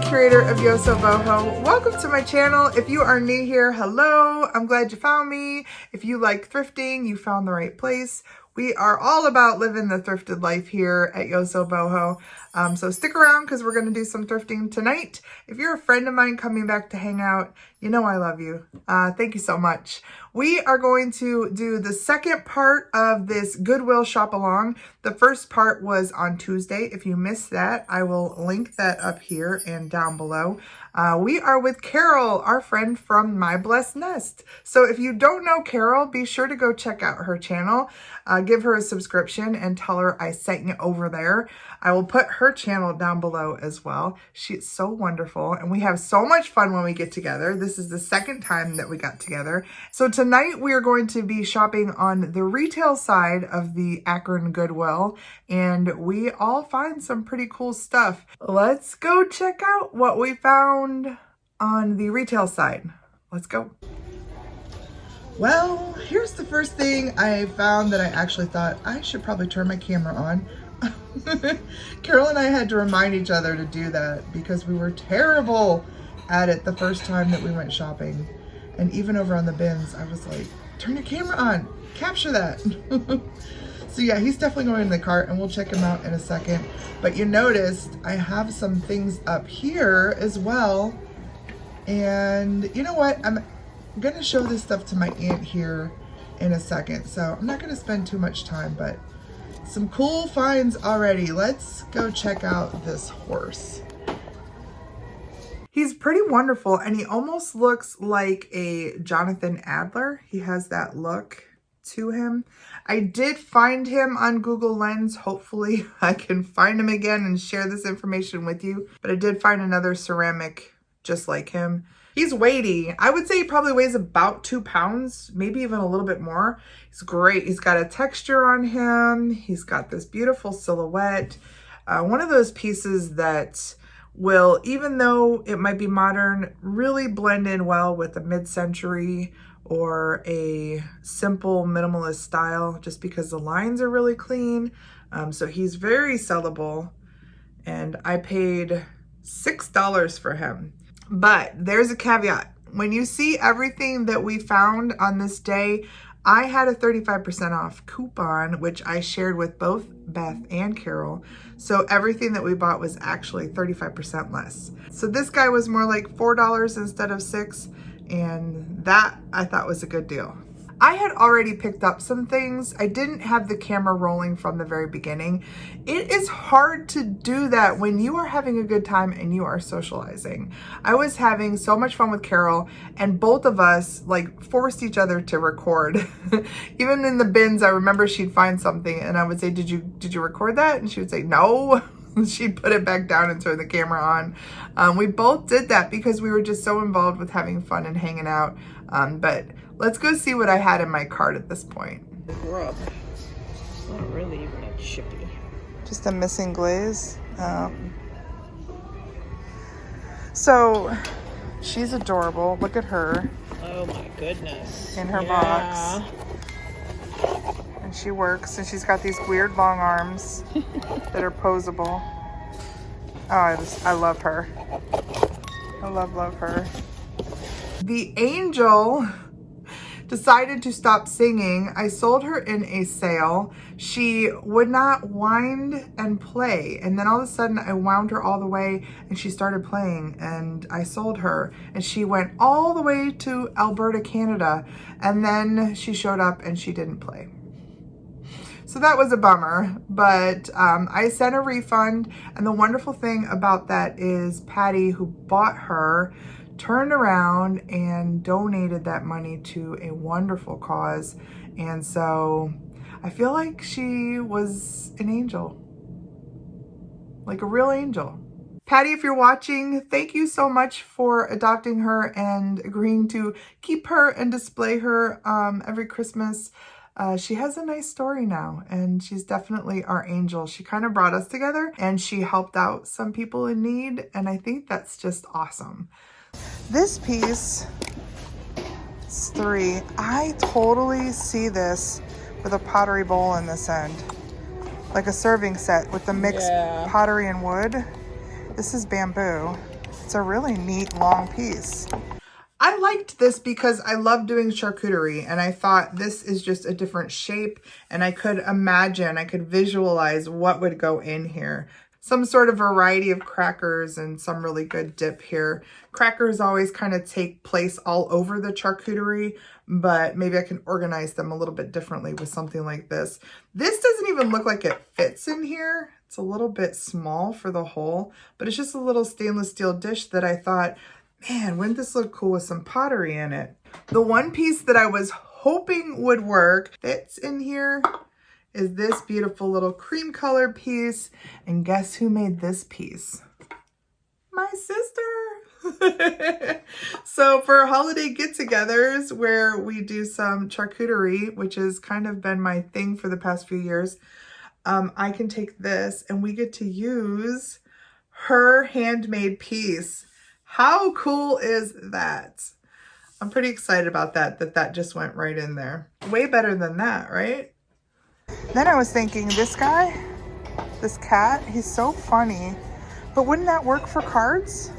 creator of YosoBoho. Welcome to my channel. If you are new here, hello. I'm glad you found me. If you like thrifting, you found the right place. We are all about living the thrifted life here at YosoBoho. So stick around because we're going to do some thrifting tonight. If you're a friend of mine coming back to hang out, you know I love you. Thank you so much. We are going to do the second part of this Goodwill shop along. The first part was on Tuesday. If you missed that, I will link that up here and down below. We are with Carol, our friend from My Blessed Nest. So if you don't know Carol, be sure to go check out her channel. Give her a subscription and tell her I sent you over there. I will put her channel down below as well. She's so wonderful and we have so much fun when we get together. This is the second time that we got together. So tonight we are going to be shopping on the retail side of the Akron Goodwill, and we all find some pretty cool stuff. Let's go check out what we found on the retail side. Let's go. Well, here's the first thing I found that I actually thought I should probably turn my camera on. Carol and I had to remind each other to do that because we were terrible at it the first time that we went shopping. And even over on the bins, I was like, turn your camera on, capture that. So yeah, he's definitely going in the cart and we'll check him out in a second. But you noticed I have some things up here as well. And you know what? I'm gonna show this stuff to my aunt here in a second. So I'm not gonna spend too much time, but some cool finds already. Let's go check out this horse. He's pretty wonderful and he almost looks like a Jonathan Adler. He has that look to him. I did find him on Google Lens. Hopefully I can find him again and share this information with you. But I did find another ceramic just like him. He's weighty. I would say he probably weighs about 2 pounds, maybe even a little bit more. He's great. He's got a texture on him. He's got this beautiful silhouette. One of those pieces that will, even though it might be modern, really blend in well with a mid-century or a simple minimalist style just because the lines are really clean. So he's very sellable and I paid $6 for him. But there's a caveat. When you see everything that we found on this day, I had a 35% off coupon, which I shared with both Beth and Carol. So everything that we bought was actually 35% less. So this guy was more like $4 instead of $6. And that I thought was a good deal. I had already picked up some things. I didn't have the camera rolling from the very beginning. It is hard to do that when you are having a good time and you are socializing. I was having so much fun with Carol and both of us like forced each other to record. Even in the bins, I remember she'd find something and I would say, did you record that? And she would say, no. She'd put it back down and turn the camera on. We both did that because we were just so involved with having fun and hanging out. But let's go see what I had in my cart at this point. Rub. Not really even a chippy. Just a missing glaze. So she's adorable. Look at her. Oh my goodness. In her box. And she works and she's got these weird long arms that are posable. Oh, I love her. I love her. The angel decided to stop singing. I sold her in a sale. She would not wind and play. And then all of a sudden I wound her all the way and she started playing and I sold her and she went all the way to Alberta, Canada. And then she showed up and she didn't play. So that was a bummer, but I sent a refund. And the wonderful thing about that is Patty, who bought her, turned around and donated that money to a wonderful cause. And so I feel like she was an angel, like a real angel. Patty, if you're watching, thank you so much for adopting her and agreeing to keep her and display her every Christmas. She has a nice story now and she's definitely our angel. She kind of brought us together and she helped out some people in need. And I think that's just awesome. This piece is $3. I totally see this with a pottery bowl in this end. Like a serving set with the mixed pottery and wood. This is bamboo. It's a really neat long piece. I liked this because I love doing charcuterie, and I thought this is just a different shape, and I could imagine, I could visualize what would go in here. Some sort of variety of crackers and some really good dip here. Crackers always kind of take place all over the charcuterie, but maybe I can organize them a little bit differently with something like this. This doesn't even look like it fits in here. It's a little bit small for the hole, but it's just a little stainless steel dish that I thought, man, wouldn't this look cool with some pottery in it? The one piece that I was hoping would work fits in here is this beautiful little cream color piece. And guess who made this piece? My sister. So for holiday get-togethers where we do some charcuterie, which has kind of been my thing for the past few years, I can take this and we get to use her handmade piece. How cool is that? I'm pretty excited about that just went right in there. Way better than that, right? Then I was thinking, this guy, this cat, he's so funny. But wouldn't that work for cards?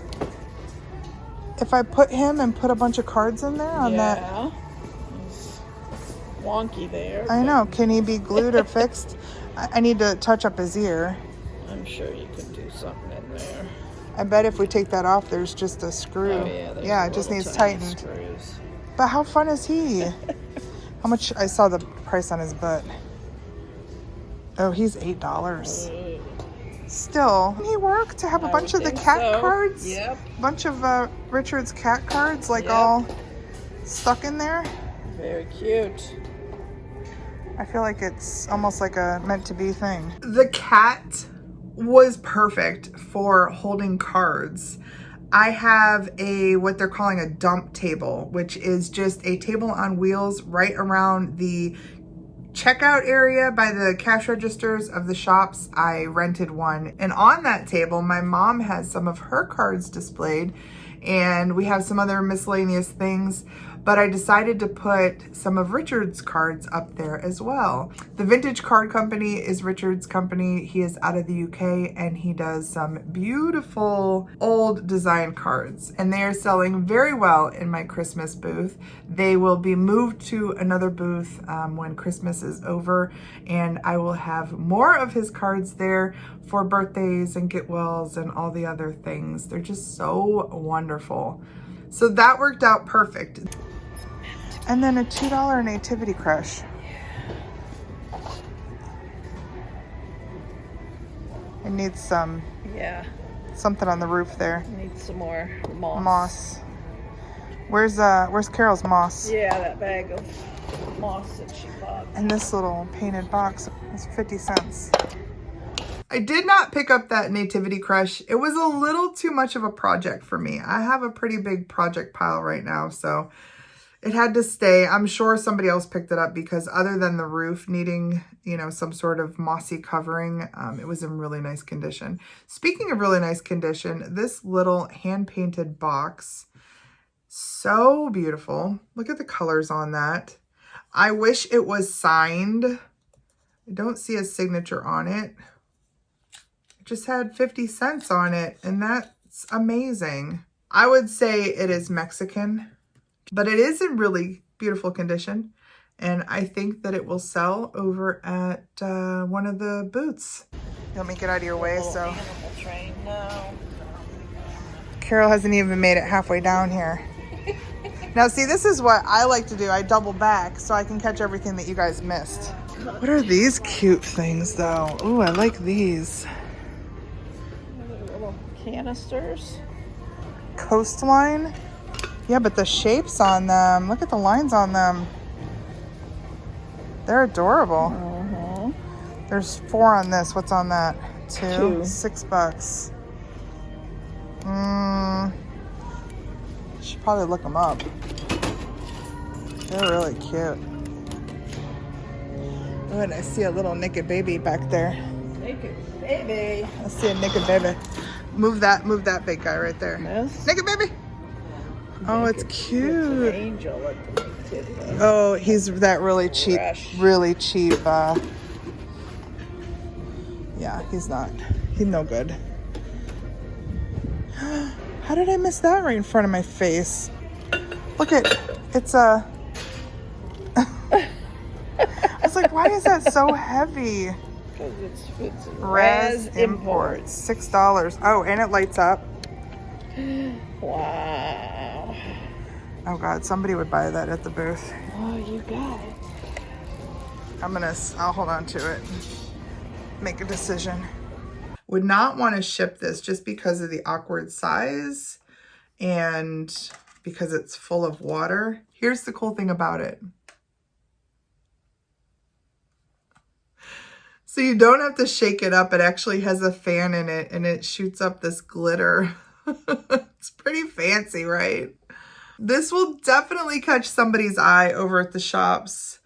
If I put him and put a bunch of cards in there on that. Yeah. He's wonky there. I know. Can he be glued or fixed? I need to touch up his ear. I'm sure you could do something in there. I bet if we take that off, there's just a screw. Oh, yeah, it just needs tiny tightened. Screws. But how fun is he? How much? I saw the price on his butt. Oh, he's $8. Still, can he work to have a bunch of the cat cards? Yep. A bunch of Richard's cat cards, like all stuck in there. Very cute. I feel like it's almost like a meant to be thing. The cat was perfect for holding cards. I have what they're calling a dump table, which is just a table on wheels right around the checkout area by the cash registers of the shops. I rented one, and on that table my mom has some of her cards displayed, and we have some other miscellaneous things, but I decided to put some of Richard's cards up there as well. The Vintage Card Company is Richard's company. He is out of the UK, and he does some beautiful old design cards, and they are selling very well in my Christmas booth. They will be moved to another booth when Christmas is over, and I will have more of his cards there for birthdays and get wells and all the other things. They're just so wonderful. So that worked out perfect. And then a $2 Nativity Crush. It needs some, something on the roof there. Needs some more moss. Moss. Where's Carol's moss? Yeah, that bag of moss that she bought. And this little painted box is 50 cents. I did not pick up that Nativity Crush. It was a little too much of a project for me. I have a pretty big project pile right now, so it had to stay. I'm sure somebody else picked it up because other than the roof needing, you know, some sort of mossy covering, it was in really nice condition. Speaking of really nice condition, this little hand-painted box, so beautiful. Look at the colors on that. I wish it was signed. I don't see a signature on it. It just had 50 cents on it, and that's amazing. I would say it is Mexican, but it is in really beautiful condition, and I think that it will sell over at one of the booths. Let me get out of your way. So Animal train, no. Carol hasn't even made it halfway down here. Now see, this is what I like to do. I double back so I can catch everything that you guys missed. What are these cute things though? Ooh, I like these. Little canisters. Coastline. Yeah, but the shapes on them, look at the lines on them. They're adorable. There's 4 on this. What's on that? 2. $6. Should probably look them up. They're really cute. Oh, and I see a little naked baby back there. Naked baby. I see a naked baby. Move that big guy right there. Yes. Naked baby. Oh, it's cute. It's an angel at the nativity. Oh, he's that really cheap, yeah, he's no good. How did I miss that right in front of my face? Look at, it's a, I was like, why is that so heavy? Because it's Res Imports, $6. Oh, and it lights up. Wow. Oh God, somebody would buy that at the booth. Oh, you got it. I'll hold on to it. Make a decision. Would not want to ship this just because of the awkward size and because it's full of water. Here's the cool thing about it. So you don't have to shake it up. It actually has a fan in it and it shoots up this glitter. It's pretty fancy, right? This will definitely catch somebody's eye over at the shops.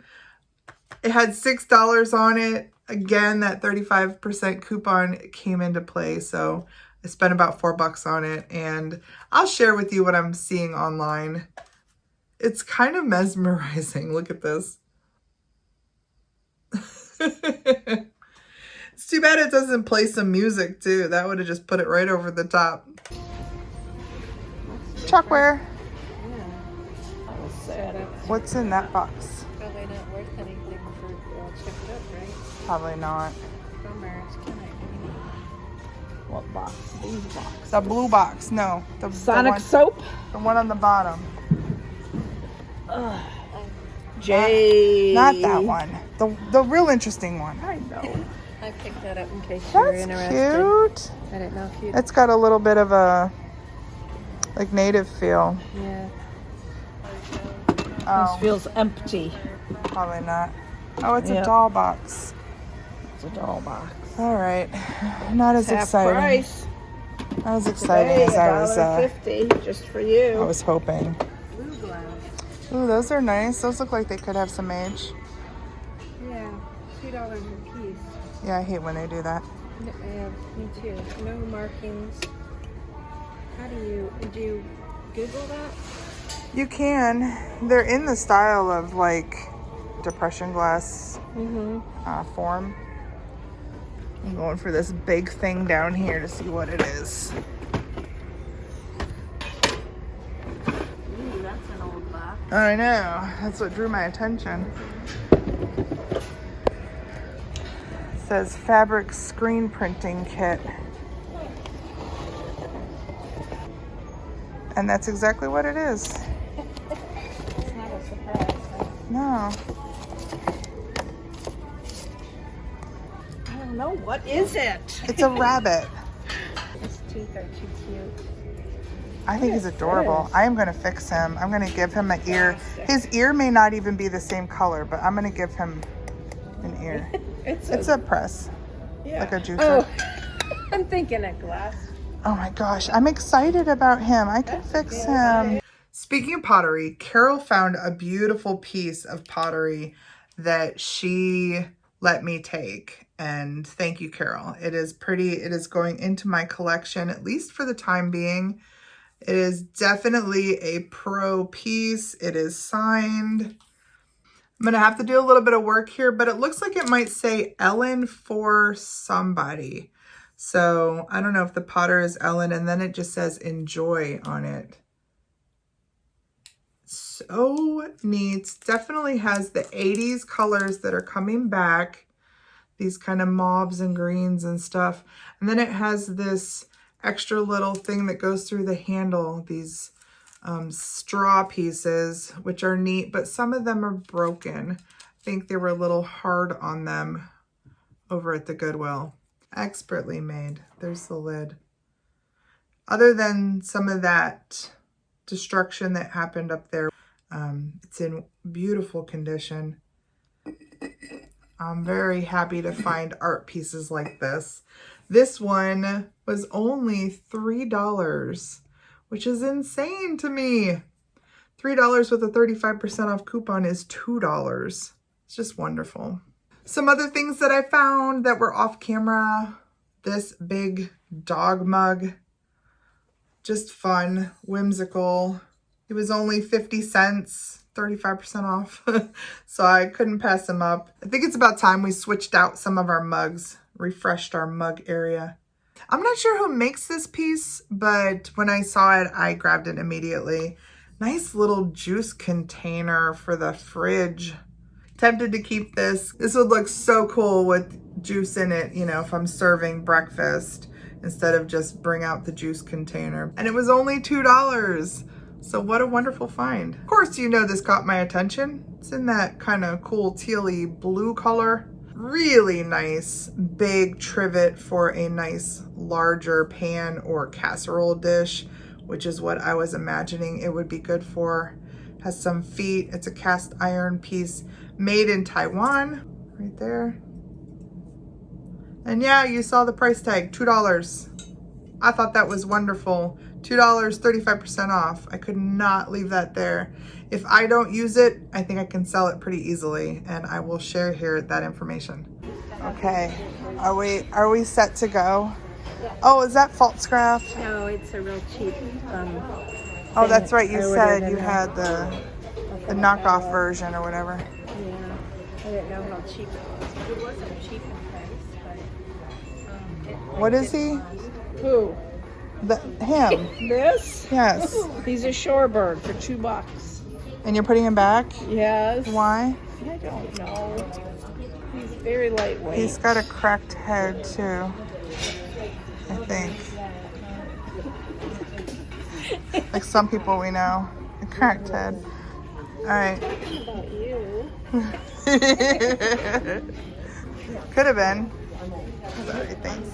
It had $6 on it. Again, that 35% coupon came into play. So I spent about $4 on it, and I'll share with you what I'm seeing online. It's kind of mesmerizing. Look at this. It's too bad it doesn't play some music too. That would have just put it right over the top. Chalkware. Yeah. That was sad. What's in that box? Probably not worth anything for all chipped up, right? Probably not. Bummer. It's kind of. What box? These box. The blue box. No. The Sonic one, soap. The one on the bottom. Jay. Not that one. The real interesting one. I know. I picked that up in case you were interested. That's cute. I didn't know if you. It's got a little bit of a like native feel. Yeah. Oh, This feels empty. probably not. Oh, it's a Yep. doll box. It's a doll box. All right. Not as Half exciting. price. Not as exciting Today, as I was $1.50 just for you. I was hoping. Blue glass. Ooh, those are nice. Those look like they could have some age. Yeah, $2 a piece. Yeah, I hate when they do that. Yeah, me too. No markings. How do you Google that? You can. They're in the style of like depression glass form. I'm going for this big thing down here to see what it is. Ooh, that's an old box. I know. That's what drew my attention. It says fabric screen printing kit. And that's exactly what it is. It's not a surprise. No. I don't know. What is it? It's a rabbit. His teeth are too cute. I think he's adorable. is. I am going to fix him. I'm going to give him an ear. His ear may not even be the same color, but I'm going to give him an ear. It's a press, yeah. like a juicer. Oh, I'm thinking a glass. Oh my gosh, I'm excited about him. I can fix him. Speaking of pottery, Carol found a beautiful piece of pottery that she let me take. And thank you, Carol. It is pretty. It is going into my collection, at least for the time being. It is definitely a pro piece. It is signed. I'm going to have to do a little bit of work here, but it looks like it might say Ellen for somebody. So I don't know if the potter is Ellen, and then it just says enjoy on it. So neat. Definitely has the 80s colors that are coming back. These kind of mauves and greens and stuff. And then it has this extra little thing that goes through the handle. These straw pieces, which are neat, but some of them are broken. I think they were a little hard on them over at the Goodwill. Expertly made. There's the lid. Other than some of that destruction that happened up there, it's in beautiful condition. I'm very happy to find art pieces like this. This one was only $3, which is insane to me. $3 with a 35% off coupon is $2. It's just wonderful. Some other things that I found that were off camera. This big dog mug. Just fun, whimsical. It was only 50 cents, 35% off. So I couldn't pass them up. I think it's about time we switched out some of our mugs, refreshed our mug area. I'm not sure who makes this piece, but when I saw it, I grabbed it immediately. Nice little juice container for the fridge. Tempted to keep this. This would look so cool with juice in it, you know, if I'm serving breakfast instead of just bring out the juice container. And it was only $2. So what a wonderful find. Of course, you know this caught my attention. It's in that kind of cool tealy blue color. Really nice big trivet for a nice larger pan or casserole dish, which is what I was imagining it would be good for. Has some feet. It's a cast iron piece made in Taiwan, right there. And yeah, you saw the price tag, $2. I thought that was wonderful. $2, 35% off. I could not leave that there. If I don't use it, I think I can sell it pretty easily, and I will share here that information. Okay, are we set to go? Oh, is that false scrap? No, it's a real cheap. Oh, that's right. You said you had the knockoff version or whatever. Yeah, I didn't know how cheap it was. It wasn't cheap in price, but What is he? Who? Him. This? Yes. He's a shorebird for $2. And you're putting him back? Yes. Why? I don't know. He's very lightweight. He's got a cracked head too, I think. Like some people we know. A cracked head. All right. about you. Could have been. Sorry, thanks.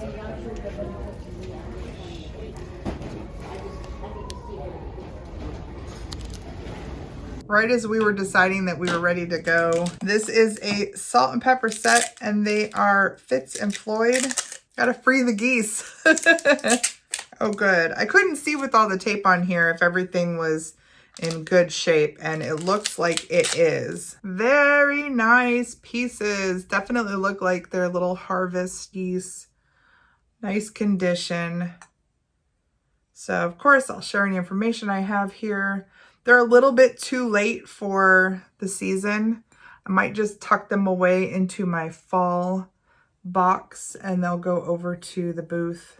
Right as we were deciding that we were ready to go, this is a salt and pepper set, and they are Fitz and Floyd. Gotta free the geese. Oh, good. I couldn't see with all the tape on here if everything was in good shape, and it looks like it is. Very nice pieces. Definitely look like they're little harvest geese. Nice condition. So, of course, I'll share any information I have here. They're a little bit too late for the season. I might just tuck them away into my fall box, and they'll go over to the booth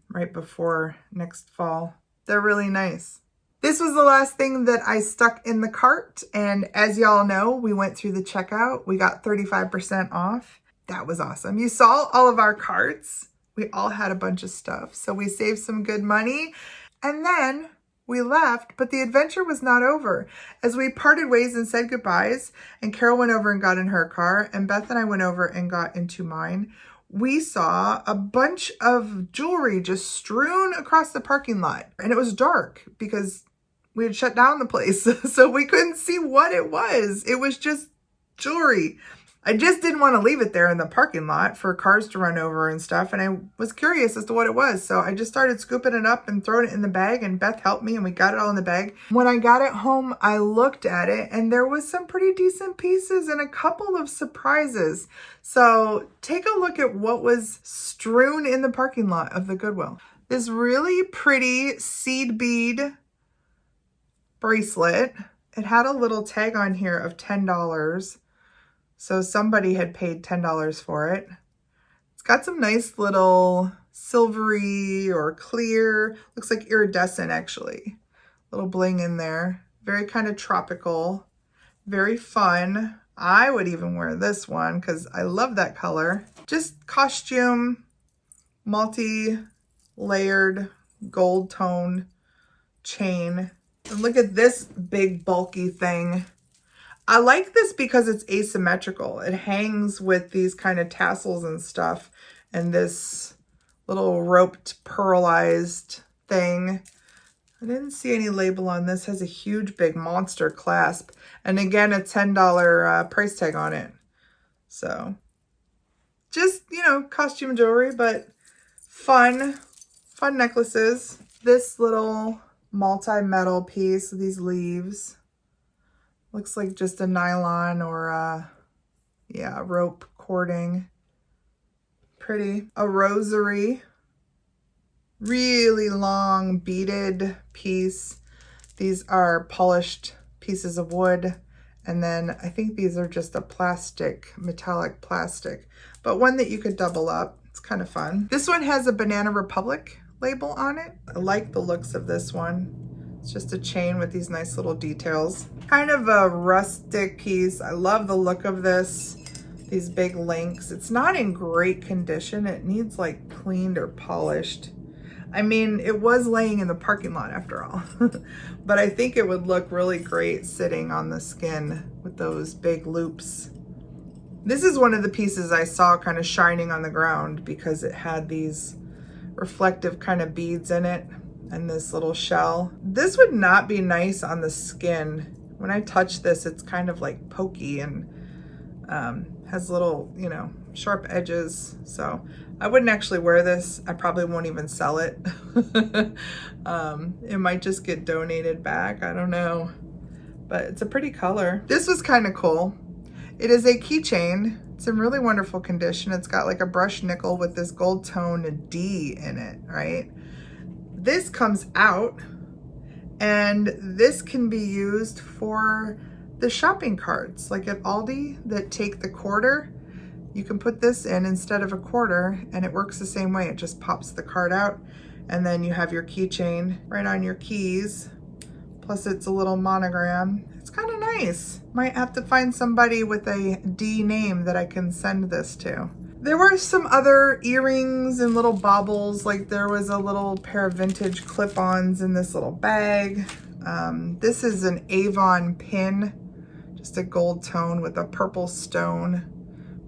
right before next fall. They're really nice. This was the last thing that I stuck in the cart, and as y'all know, we went through the checkout. We got 35% off. That was awesome. You saw all of our carts. We all had a bunch of stuff, so we saved some good money. And then we left, but the adventure was not over. As we parted ways and said goodbyes, and Carol went over and got in her car, and Beth and I went over and got into mine, we saw a bunch of jewelry just strewn across the parking lot. And it was dark because we had shut down the place, so we couldn't see what it was. It was just jewelry. I just didn't want to leave it there in the parking lot for cars to run over and stuff. And I was curious as to what it was. So I just started scooping it up and throwing it in the bag, and Beth helped me and we got it all in the bag. When I got it home, I looked at it and there was some pretty decent pieces and a couple of surprises. So take a look at what was strewn in the parking lot of the Goodwill. This really pretty seed bead bracelet. It had a little tag on here of $10. So somebody had paid $10 for it. It's got some nice little silvery or clear, looks like iridescent actually. Little bling in there. Very kind of tropical. Very fun. I would even wear this one because I love that color. Just costume, multi-layered gold tone chain. And look at this big bulky thing. I like this because it's asymmetrical. It hangs with these kind of tassels and stuff, and this little roped pearlized thing. I didn't see any label on this. It has a huge big monster clasp, and again a $10 price tag on it. So just, you know, costume jewelry, but fun necklaces. This little multi-metal piece, these leaves. Looks like just a nylon or rope cording. Pretty. A rosary. Really long beaded piece. These are polished pieces of wood. And then I think these are just a plastic, metallic plastic. but one that you could double up. It's kind of fun. This one has a Banana Republic label on it. I like the looks of this one. It's just a chain with these nice little details. Kind of a rustic piece. I love the look of this. These big links. It's not in great condition. It needs like cleaned or polished. I mean, it was laying in the parking lot after all, but I think it would look really great sitting on the skin with those big loops. This is one of the pieces I saw kind of shining on the ground because it had these reflective kind of beads in it and this little shell. This would not be nice on the skin. When I touch this, it's kind of like pokey and has little, you know, sharp edges. So I wouldn't actually wear this. I probably won't even sell it. It might just get donated back. I don't know, but it's a pretty color. This was kind of cool. It is a keychain. It's in really wonderful condition. It's got like a brushed nickel with this gold tone D in it, right? This comes out and this can be used for the shopping carts, like at Aldi that take the quarter. You can put this in instead of a quarter and it works the same way. It just pops the card out and then you have your keychain right on your keys. Plus it's a little monogram. It's kind of nice. Might have to find somebody with a D name that I can send this to. There were some other earrings and little baubles. Like there was a little pair of vintage clip-ons in this little bag. This is an Avon pin, just a gold tone with a purple stone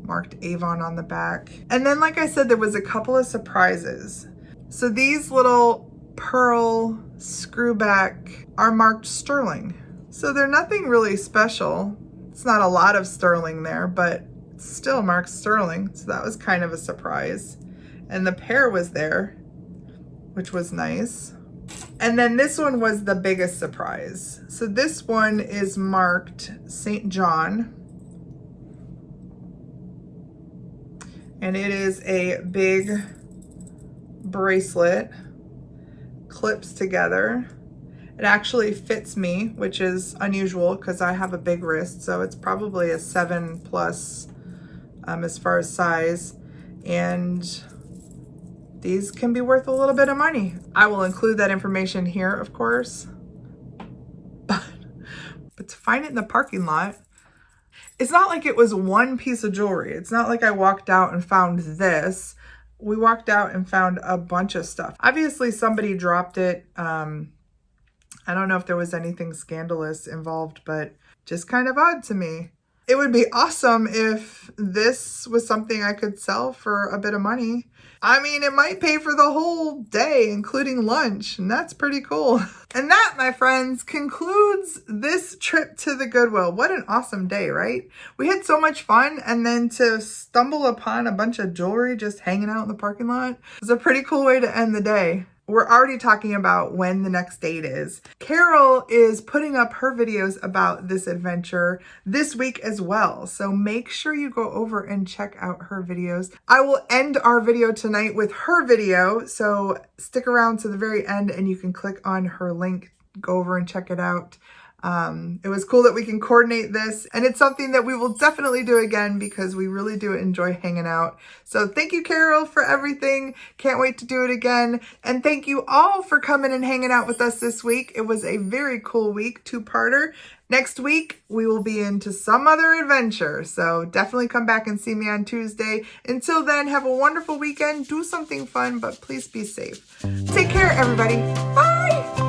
marked Avon on the back. And then, like I said, there was a couple of surprises. So these little pearl screwback are marked sterling. So they're nothing really special. It's not a lot of sterling there, but it's still marked sterling. So that was kind of a surprise. And the pair was there, which was nice. And then this one was the biggest surprise. So this one is marked St. John. And it is a big bracelet, clips together. It actually fits me, which is unusual because I have a big wrist. So it's probably a 7+ as far as size. And these can be worth a little bit of money. I will include that information here, of course. But to find it in the parking lot, it's not like it was one piece of jewelry. It's not like I walked out and found this. We walked out and found a bunch of stuff. Obviously somebody dropped it. I don't know if there was anything scandalous involved, but just kind of odd to me. It would be awesome if this was something I could sell for a bit of money. I mean, it might pay for the whole day, including lunch, and that's pretty cool. And that, my friends, concludes this trip to the Goodwill. What an awesome day, right? We had so much fun, and then to stumble upon a bunch of jewelry just hanging out in the parking lot was a pretty cool way to end the day. We're already talking about when the next date is. Carol is putting up her videos about this adventure this week as well. So make sure you go over and check out her videos. I will end our video tonight with her video. So stick around to the very end and you can click on her link, go over and check it out. It was cool that we can coordinate this, and it's something that we will definitely do again because we really do enjoy hanging out. So thank you, Carol, for everything. Can't wait to do it again. And thank you all for coming and hanging out with us this week. It was a very cool week, two-parter. Next week, we will be into some other adventure. So definitely come back and see me on Tuesday. Until then, have a wonderful weekend. Do something fun, but please be safe. Take care, everybody. Bye.